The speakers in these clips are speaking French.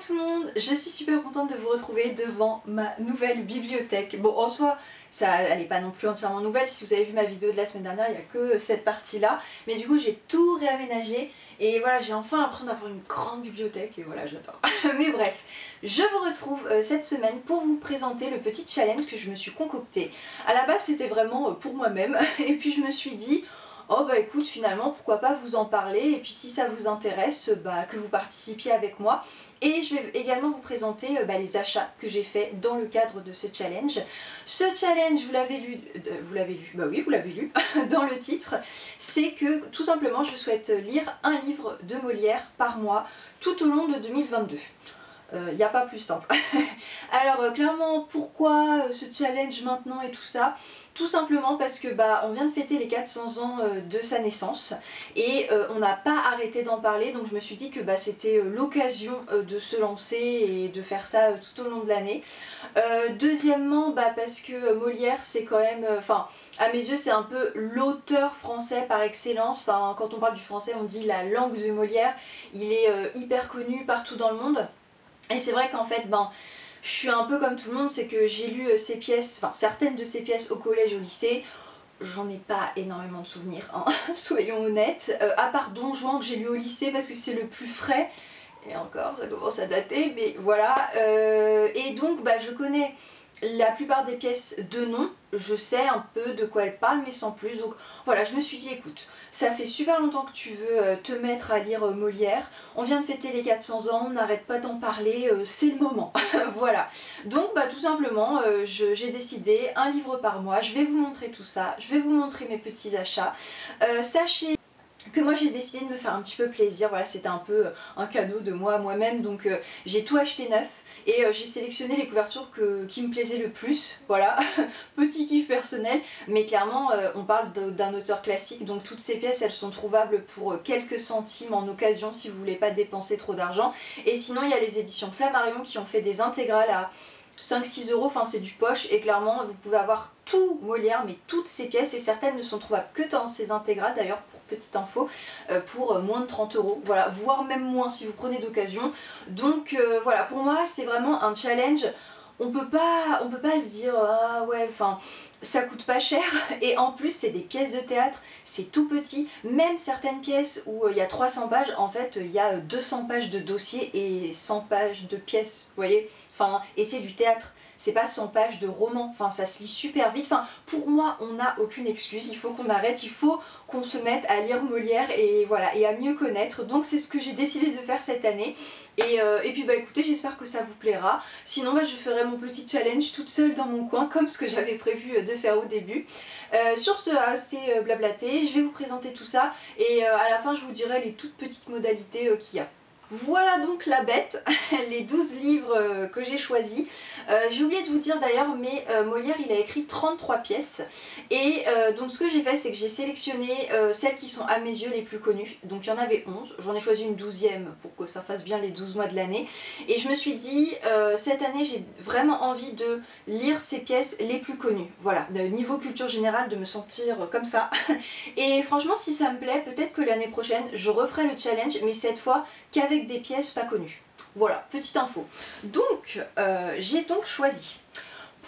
tout le monde, je suis super contente de vous retrouver devant ma nouvelle bibliothèque. Bon, en soi, elle n'est pas non plus entièrement nouvelle. Si vous avez vu ma vidéo de la semaine dernière, il n'y a que cette partie-là. Mais du coup, j'ai tout réaménagé et voilà, j'ai enfin l'impression d'avoir une grande bibliothèque et voilà, j'adore. Mais bref, je vous retrouve cette semaine pour vous présenter le petit challenge que je me suis concocté. À la base, c'était vraiment pour moi-même et puis je me suis dit... Oh bah écoute, finalement pourquoi pas vous en parler, et puis si ça vous intéresse, que vous participiez avec moi. Et je vais également vous présenter les achats que j'ai fait dans le cadre de ce challenge. Ce challenge, vous l'avez lu, bah oui vous l'avez lu dans le titre, c'est que tout simplement je souhaite lire un livre de Molière par mois tout au long de 2022. Il n'y a pas plus simple. Alors clairement, pourquoi ce challenge maintenant et tout ça? Tout simplement parce que on vient de fêter les 400 ans de sa naissance et on n'a pas arrêté d'en parler, donc je me suis dit que c'était l'occasion de se lancer et de faire ça tout au long de l'année. Deuxièmement, parce que Molière c'est quand même... à mes yeux c'est un peu l'auteur français par excellence. Quand on parle du français on dit la langue de Molière. Il est hyper connu partout dans le monde. Et c'est vrai qu'en fait, je suis un peu comme tout le monde, c'est que j'ai lu ces pièces, certaines de ces pièces au collège, au lycée. J'en ai pas énormément de souvenirs, hein, soyons honnêtes. À part Don Juan que j'ai lu au lycée parce que c'est le plus frais. Et encore, ça commence à dater, mais voilà. Et donc, je connais la plupart des pièces de nom, je sais un peu de quoi elles parlent, mais sans plus. Donc voilà, je me suis dit, écoute, ça fait super longtemps que tu veux te mettre à lire Molière. On vient de fêter les 400 ans, on n'arrête pas d'en parler, c'est le moment. Voilà. Donc tout simplement, j'ai décidé un livre par mois. Je vais vous montrer tout ça, je vais vous montrer mes petits achats. Sachez que moi j'ai décidé de me faire un petit peu plaisir, voilà, c'était un peu un cadeau de moi à moi-même, donc j'ai tout acheté neuf et j'ai sélectionné les couvertures qui me plaisaient le plus, voilà, petit kiff personnel, mais clairement on parle d'un auteur classique, donc toutes ces pièces elles sont trouvables pour quelques centimes en occasion si vous voulez pas dépenser trop d'argent. Et sinon il y a les éditions Flammarion qui ont fait des intégrales à 5-6 euros, c'est du poche, et clairement vous pouvez avoir tout Molière, mais toutes ces pièces, et certaines ne sont trouvables que dans ces intégrales d'ailleurs, pour petite info, pour moins de 30 euros, voilà, voire même moins si vous prenez d'occasion. Donc voilà, pour moi c'est vraiment un challenge. On peut pas se dire ah ouais, ça coûte pas cher, et en plus c'est des pièces de théâtre, c'est tout petit. Même certaines pièces où il y a 300 pages, en fait il y a 200 pages de dossier et 100 pages de pièces, vous voyez. Et c'est du théâtre, c'est pas 100 pages de roman, ça se lit super vite. Pour moi on n'a aucune excuse, il faut qu'on arrête, il faut qu'on se mette à lire Molière et voilà, et à mieux connaître. Donc c'est ce que j'ai décidé de faire cette année. Et puis écoutez, j'espère que ça vous plaira. Sinon je ferai mon petit challenge toute seule dans mon coin, comme ce que j'avais prévu de faire au début. Sur ce, assez blablaté, je vais vous présenter tout ça et à la fin je vous dirai les toutes petites modalités qu'il y a. Voilà donc la bête, les 12 livres que j'ai choisis. J'ai oublié de vous dire d'ailleurs, mais Molière il a écrit 33 pièces. Et donc ce que j'ai fait, c'est que j'ai sélectionné celles qui sont à mes yeux les plus connues. Donc il y en avait 11, j'en ai choisi une 12e pour que ça fasse bien les 12 mois de l'année. Et je me suis dit, cette année j'ai vraiment envie de lire ces pièces les plus connues. Voilà, niveau culture générale, de me sentir comme ça. Et franchement si ça me plaît, peut-être que l'année prochaine je referai le challenge, mais cette fois qu'avec des pièces pas connues. Voilà, petite info. Donc, j'ai donc choisi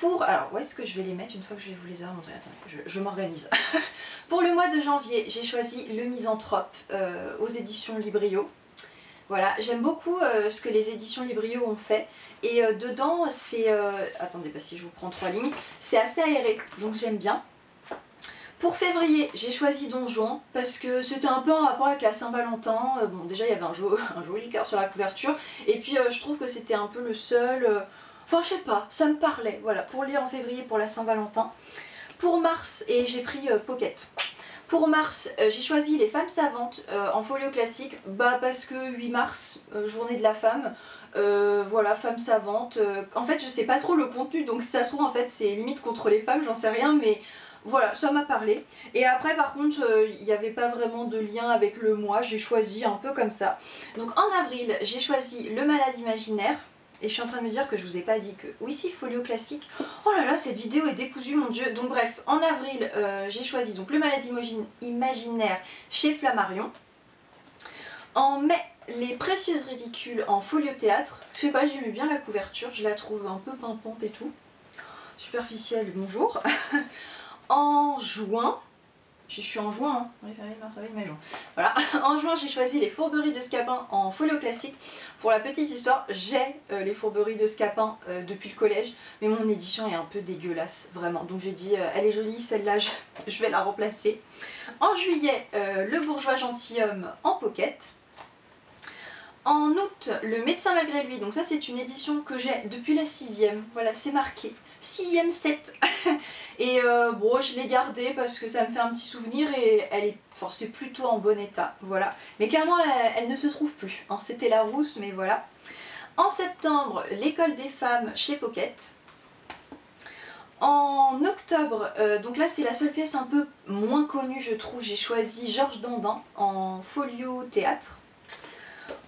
alors où est-ce que je vais les mettre une fois que je vais vous les avoir montrés? Attendez, je m'organise. Pour le mois de janvier, j'ai choisi Le Misanthrope aux éditions Librio. Voilà, j'aime beaucoup ce que les éditions Librio ont fait. Et dedans, c'est... attendez, si je vous prends 3 lignes, c'est assez aéré, donc j'aime bien. Pour février, j'ai choisi Don Juan parce que c'était un peu en rapport avec la Saint-Valentin. Bon, déjà il y avait un joli cœur sur la couverture, et puis je trouve que c'était un peu le seul... je sais pas, ça me parlait, voilà, pour lire en février pour la Saint-Valentin. Pour mars, et j'ai pris Pocket. Pour mars, j'ai choisi Les Femmes Savantes en folio classique, parce que 8 mars, journée de la femme. Voilà, Femmes Savantes. En fait, je sais pas trop le contenu, donc si ça se trouve, en fait, c'est limite contre les femmes, j'en sais rien, mais... Voilà, ça m'a parlé. Et après par contre, il n'y avait pas vraiment de lien avec le mois, j'ai choisi un peu comme ça. Donc en avril, j'ai choisi Le Malade Imaginaire. Et je suis en train de me dire que je vous ai pas dit que... Oui si, folio classique. Oh là là, cette vidéo est décousue, mon dieu. Donc bref, en avril, j'ai choisi donc Le Malade Imaginaire chez Flammarion. En mai, les Précieuses Ridicules en folio théâtre. Je sais pas, j'aimais bien la couverture, je la trouve un peu pimpante et tout. Superficielle, bonjour. En juin, je suis en juin, hein. Février, mars, avril, mai, juin. Voilà, en juin j'ai choisi les Fourberies de Scapin en folio classique. Pour la petite histoire, j'ai les Fourberies de Scapin depuis le collège, mais mon édition est un peu dégueulasse, vraiment. Donc j'ai dit, elle est jolie celle-là, je vais la remplacer. En juillet, le Bourgeois Gentilhomme en pocket. En août, Le Médecin malgré lui, donc ça c'est une édition que j'ai depuis la 6e, voilà c'est marqué, 6e 7. Et bon je l'ai gardée parce que ça me fait un petit souvenir et elle est, enfin, c'est plutôt en bon état, voilà. Mais clairement elle ne se trouve plus, hein. C'était la rousse mais voilà. En septembre, L'école des femmes chez Pocket. En octobre, donc là c'est la seule pièce un peu moins connue je trouve, j'ai choisi Georges Dandin en folio théâtre.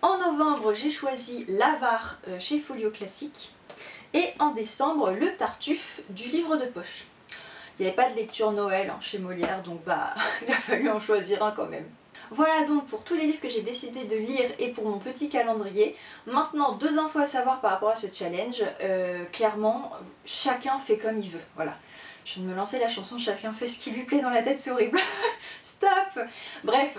En novembre, j'ai choisi L'Avare chez Folio Classique. Et en décembre, Le Tartuffe du livre de poche. Il n'y avait pas de lecture Noël chez Molière, donc bah il a fallu en choisir un quand même. Voilà donc pour tous les livres que j'ai décidé de lire et pour mon petit calendrier. Maintenant, 2 infos à savoir par rapport à ce challenge. Clairement, chacun fait comme il veut. Voilà. Je viens de me lancer la chanson Chacun fait ce qui lui plaît dans la tête, c'est horrible. Stop. Bref,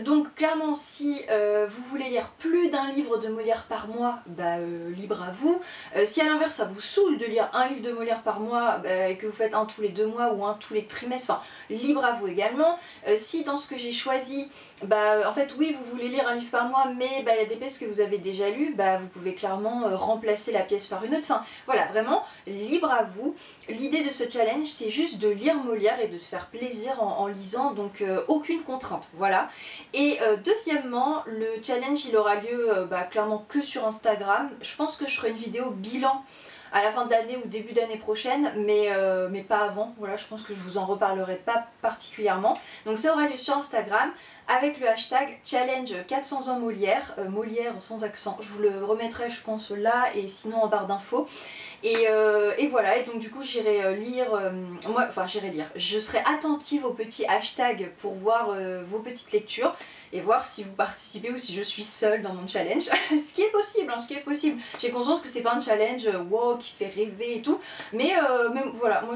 donc clairement si vous voulez lire plus d'un livre de Molière par mois, bah libre à vous. Si à l'inverse ça vous saoule de lire un livre de Molière par mois et que vous faites un tous les 2 mois ou un tous les trimestres, enfin libre à vous également. Si dans ce que j'ai choisi, bah en fait oui vous voulez lire un livre par mois mais bah, il y a des pièces que vous avez déjà lues, bah vous pouvez clairement remplacer la pièce par une autre. Enfin voilà, vraiment libre à vous. L'idée de ce challenge c'est juste de lire Molière et de se faire plaisir en lisant, donc aucune contrainte, voilà. Et deuxièmement, le challenge il aura lieu clairement que sur Instagram. Je pense que je ferai une vidéo bilan à la fin de l'année ou début d'année prochaine, mais pas avant. Voilà, je pense que je vous en reparlerai pas particulièrement. Donc ça aura lieu sur Instagram avec le hashtag challenge 400 ans Molière, Molière sans accent. Je vous le remettrai je pense là et sinon en barre d'infos. Et voilà, et donc du coup j'irai lire, j'irai lire, je serai attentive aux petits hashtags pour voir vos petites lectures et voir si vous participez ou si je suis seule dans mon challenge, ce qui est possible, hein, ce qui est possible. J'ai conscience que c'est pas un challenge wow, qui fait rêver et tout, mais voilà, moi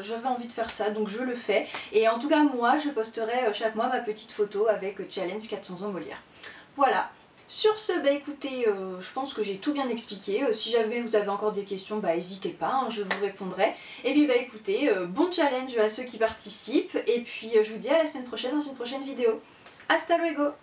j'avais envie de faire ça, donc je le fais. Et en tout cas moi je posterai chaque mois ma petite photo avec challenge 400 ans Molière. Voilà. Sur ce, bah écoutez, je pense que j'ai tout bien expliqué. Si jamais vous avez encore des questions, bah n'hésitez pas, hein, je vous répondrai. Et puis bah écoutez, bon challenge à ceux qui participent. Et puis je vous dis à la semaine prochaine dans une prochaine vidéo. Hasta luego!